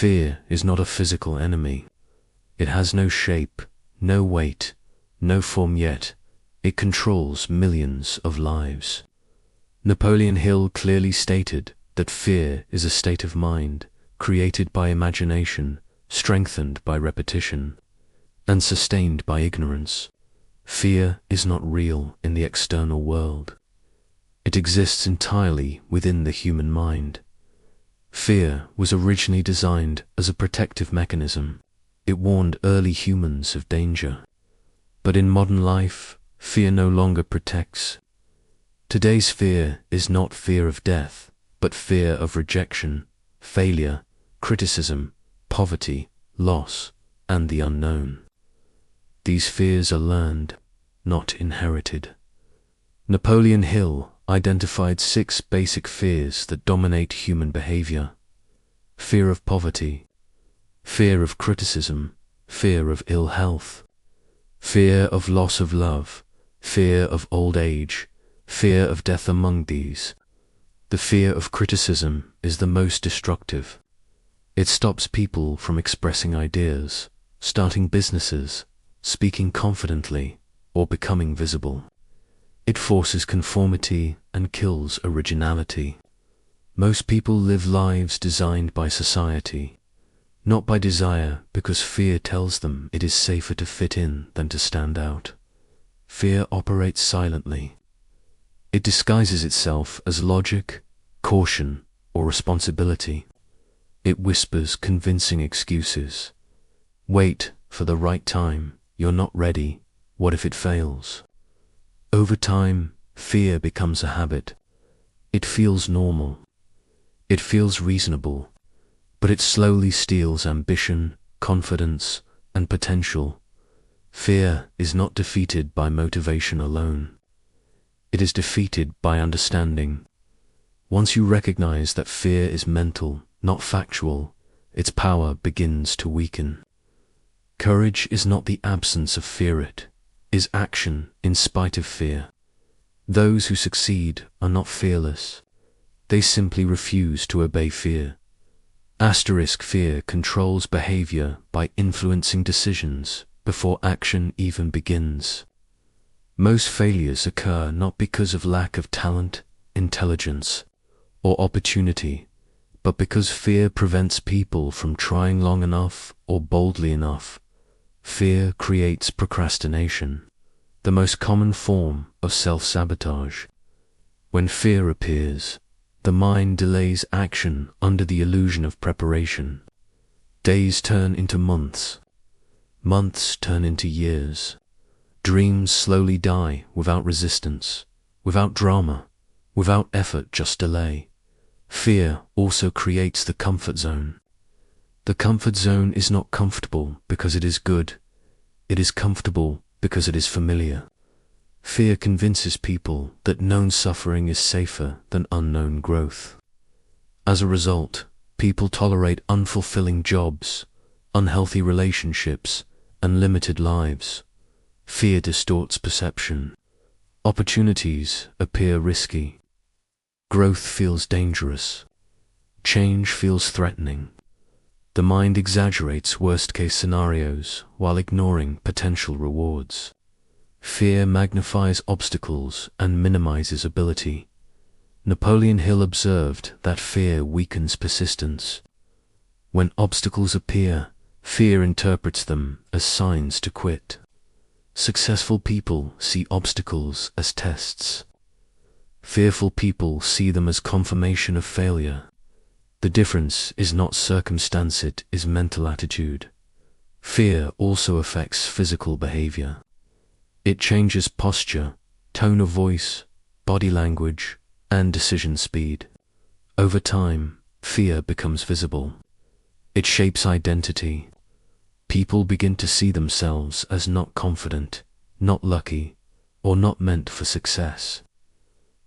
Fear is not a physical enemy. It has no shape, no weight, no form, yet it controls millions of lives. Napoleon Hill clearly stated that fear is a state of mind created by imagination, strengthened by repetition, and sustained by ignorance. Fear is not real in the external world. It exists entirely within the human mind. Fear was originally designed as a protective mechanism. It warned early humans of danger. But in modern life, fear no longer protects. Today's fear is not fear of death, but fear of rejection, failure, criticism, poverty, loss, and the unknown. These fears are learned, not inherited. Napoleon Hill identified 6 basic fears that dominate human behavior. Fear of poverty, fear of criticism, fear of ill health, fear of loss of love, fear of old age, fear of death. Among these, the fear of criticism is the most destructive. It stops people from expressing ideas, starting businesses, speaking confidently, or becoming visible. It forces conformity and kills originality. Most people live lives designed by society, not by desire, because fear tells them it is safer to fit in than to stand out. Fear operates silently. It disguises itself as logic, caution, or responsibility. It whispers convincing excuses. Wait for the right time. You're not ready. What if it fails? Over time, fear becomes a habit. It feels normal. It feels reasonable, but it slowly steals ambition, confidence, and potential. Fear is not defeated by motivation alone. It is defeated by understanding. Once you recognize that fear is mental, not factual, its power begins to weaken. Courage is not the absence of fear, it is action in spite of fear. Those who succeed are not fearless. They simply refuse to obey fear. Fear controls behavior by influencing decisions before action even begins. Most failures occur not because of lack of talent, intelligence, or opportunity, but because fear prevents people from trying long enough or boldly enough. Fear creates procrastination, the most common form of self-sabotage. When fear appears, the mind delays action under the illusion of preparation. Days turn into months. Months turn into years. Dreams slowly die without resistance, without drama, without effort, just delay. Fear also creates the comfort zone. The comfort zone is not comfortable because it is good. It is comfortable because it is familiar. Fear convinces people that known suffering is safer than unknown growth. As a result, people tolerate unfulfilling jobs, unhealthy relationships, and limited lives. Fear distorts perception. Opportunities appear risky. Growth feels dangerous. Change feels threatening. The mind exaggerates worst-case scenarios while ignoring potential rewards. Fear magnifies obstacles and minimizes ability. Napoleon Hill observed that fear weakens persistence. When obstacles appear, fear interprets them as signs to quit. Successful people see obstacles as tests. Fearful people see them as confirmation of failure. The difference is not circumstance, it is mental attitude. Fear also affects physical behavior. It changes posture, tone of voice, body language, and decision speed. Over time, fear becomes visible. It shapes identity. People begin to see themselves as not confident, not lucky, or not meant for success.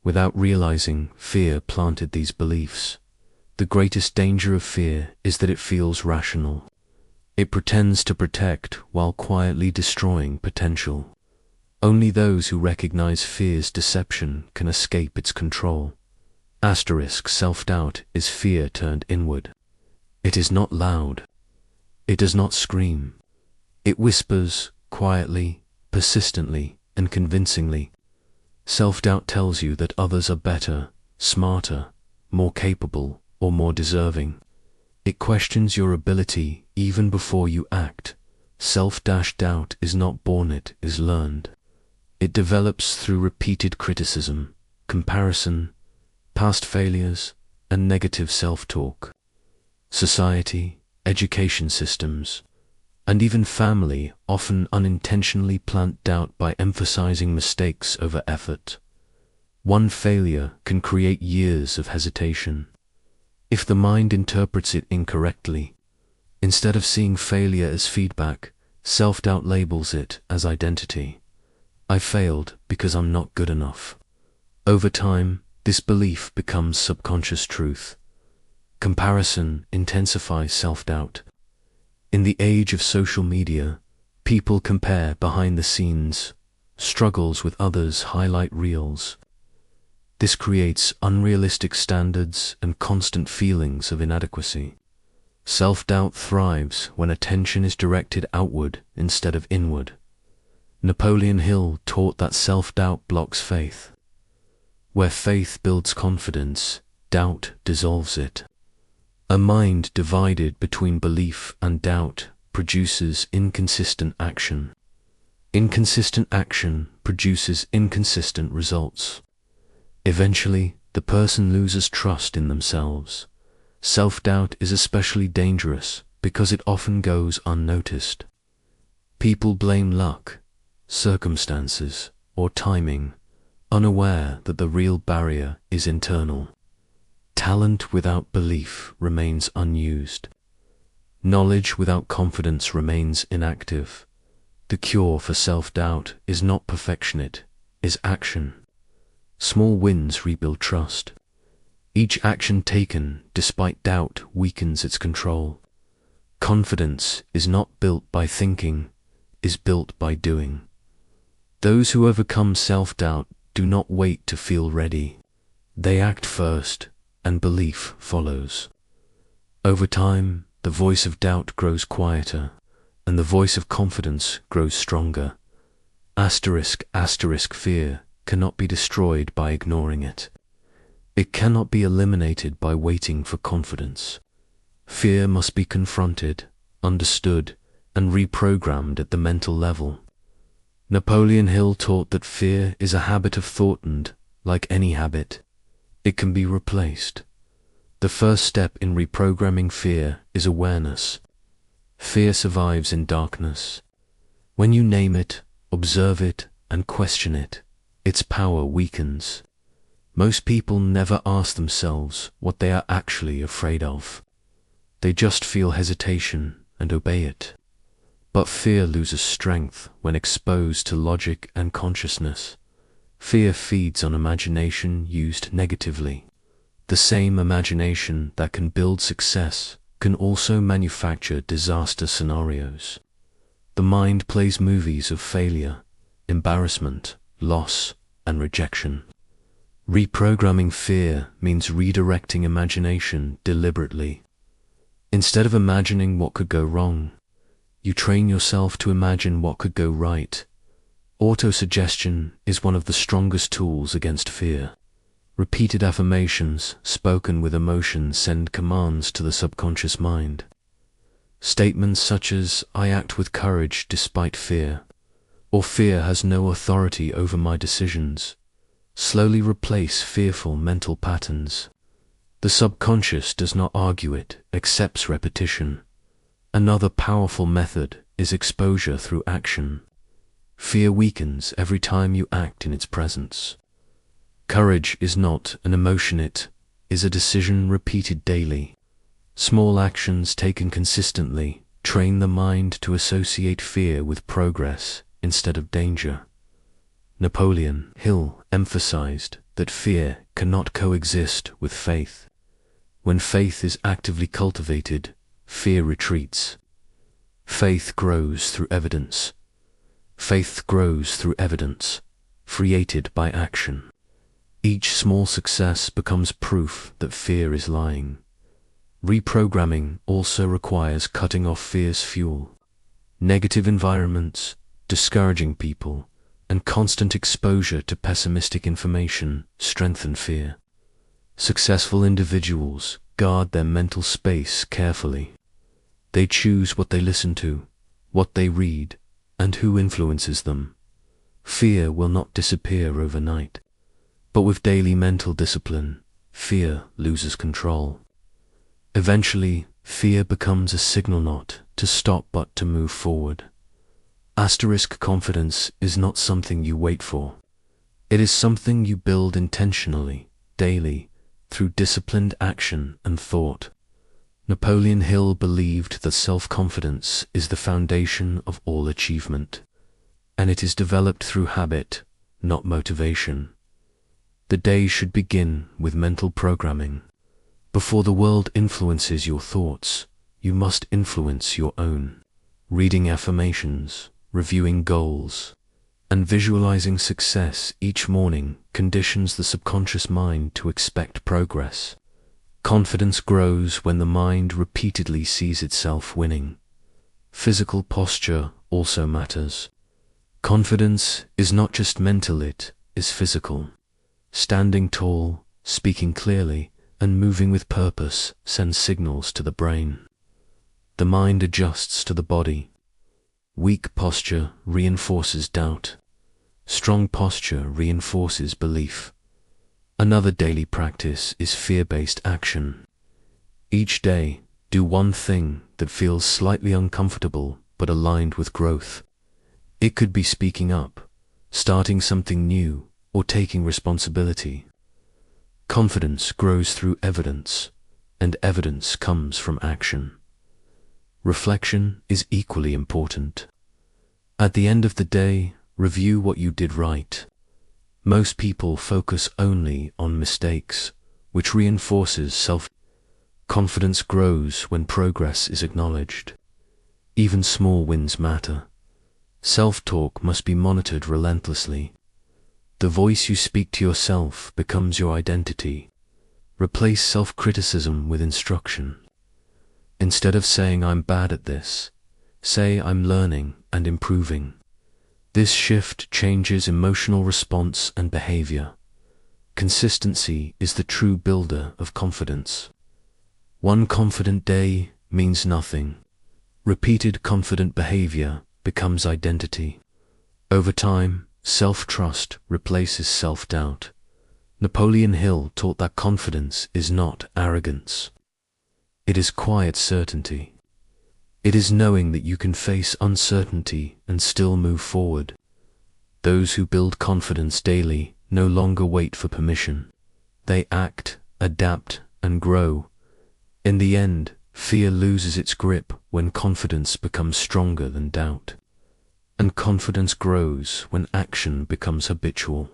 Without realizing, fear planted these beliefs. The greatest danger of fear is that it feels rational. It pretends to protect while quietly destroying potential. Only those who recognize fear's deception can escape its control. Self-doubt is fear turned inward. It is not loud. It does not scream. It whispers quietly, persistently, and convincingly. Self-doubt tells you that others are better, smarter, more capable, or more deserving. It questions your ability even before you act. Self-doubt is not born, it is learned. It develops through repeated criticism, comparison, past failures, and negative self-talk. Society, education systems, and even family often unintentionally plant doubt by emphasizing mistakes over effort. One failure can create years of hesitation. If the mind interprets it incorrectly, instead of seeing failure as feedback, self-doubt labels it as identity. I failed because I'm not good enough. Over time, this belief becomes subconscious truth. Comparison intensifies self-doubt. In the age of social media, people compare behind the scenes, struggles with others' highlight reels. This creates unrealistic standards and constant feelings of inadequacy. Self-doubt thrives when attention is directed outward instead of inward. Napoleon Hill taught that self-doubt blocks faith. Where faith builds confidence, doubt dissolves it. A mind divided between belief and doubt produces inconsistent action. Inconsistent action produces inconsistent results. Eventually, the person loses trust in themselves. Self-doubt is especially dangerous because it often goes unnoticed. People blame luck, circumstances, or timing, unaware that the real barrier is internal. Talent without belief remains unused. Knowledge without confidence remains inactive. The cure for self-doubt is not perfection, it is action. Small wins rebuild trust. Each action taken despite doubt weakens its control. Confidence is not built by thinking, is built by doing. Those who overcome self-doubt do not wait to feel ready. They act first, and belief follows. Over time, the voice of doubt grows quieter, and the voice of confidence grows stronger. Fear cannot be destroyed by ignoring it. It cannot be eliminated by waiting for confidence. Fear must be confronted, understood, and reprogrammed at the mental level. Napoleon Hill taught that fear is a habit of thought and, like any habit, it can be replaced. The first step in reprogramming fear is awareness. Fear survives in darkness. When you name it, observe it, and question it, its power weakens. Most people never ask themselves what they are actually afraid of. They just feel hesitation and obey it. But fear loses strength when exposed to logic and consciousness. Fear feeds on imagination used negatively. The same imagination that can build success can also manufacture disaster scenarios. The mind plays movies of failure, embarrassment, loss, and rejection. Reprogramming fear means redirecting imagination deliberately. Instead of imagining what could go wrong, you train yourself to imagine what could go right. Autosuggestion is one of the strongest tools against fear. Repeated affirmations spoken with emotion send commands to the subconscious mind. Statements such as, "I act with courage despite fear," or "Fear has no authority over my decisions," slowly replace fearful mental patterns. The subconscious does not argue, it accepts repetition. Another powerful method is exposure through action. Fear weakens every time you act in its presence. Courage is not an emotion, it is a decision repeated daily. Small actions taken consistently train the mind to associate fear with progress instead of danger. Napoleon Hill emphasized that fear cannot coexist with faith. When faith is actively cultivated, fear retreats. Faith grows through evidence. Faith grows through evidence, created by action. Each small success becomes proof that fear is lying. Reprogramming also requires cutting off fear's fuel. Negative environments, discouraging people, and constant exposure to pessimistic information strengthen fear. Successful individuals guard their mental space carefully. They choose what they listen to, what they read, and who influences them. Fear will not disappear overnight, but with daily mental discipline, fear loses control. Eventually, fear becomes a signal not to stop but to move forward. Confidence is not something you wait for. It is something you build intentionally, daily, through disciplined action and thought. Napoleon Hill believed that self-confidence is the foundation of all achievement, and it is developed through habit, not motivation. The day should begin with mental programming. Before the world influences your thoughts, you must influence your own. Reading affirmations, reviewing goals, and visualizing success each morning conditions the subconscious mind to expect progress. Confidence grows when the mind repeatedly sees itself winning. Physical posture also matters. Confidence is not just mental, it is physical. Standing tall, speaking clearly, and moving with purpose sends signals to the brain. The mind adjusts to the body. Weak posture reinforces doubt. Strong posture reinforces belief. Another daily practice is fear-based action. Each day, do one thing that feels slightly uncomfortable but aligned with growth. It could be speaking up, starting something new, or taking responsibility. Confidence grows through evidence, and evidence comes from action. Reflection is equally important. At the end of the day, review what you did right. Most people focus only on mistakes, which reinforces self-confidence grows when progress is acknowledged. Even small wins matter. Self-talk must be monitored relentlessly. The voice you speak to yourself becomes your identity. Replace self-criticism with instruction. Instead of saying I'm bad at this, say I'm learning and improving. This shift changes emotional response and behavior. Consistency is the true builder of confidence. One confident day means nothing. Repeated confident behavior becomes identity. Over time, self-trust replaces self-doubt. Napoleon Hill taught that confidence is not arrogance. It is quiet certainty. It is knowing that you can face uncertainty and still move forward. Those who build confidence daily no longer wait for permission. They act, adapt, and grow. In the end, fear loses its grip when confidence becomes stronger than doubt. And confidence grows when action becomes habitual.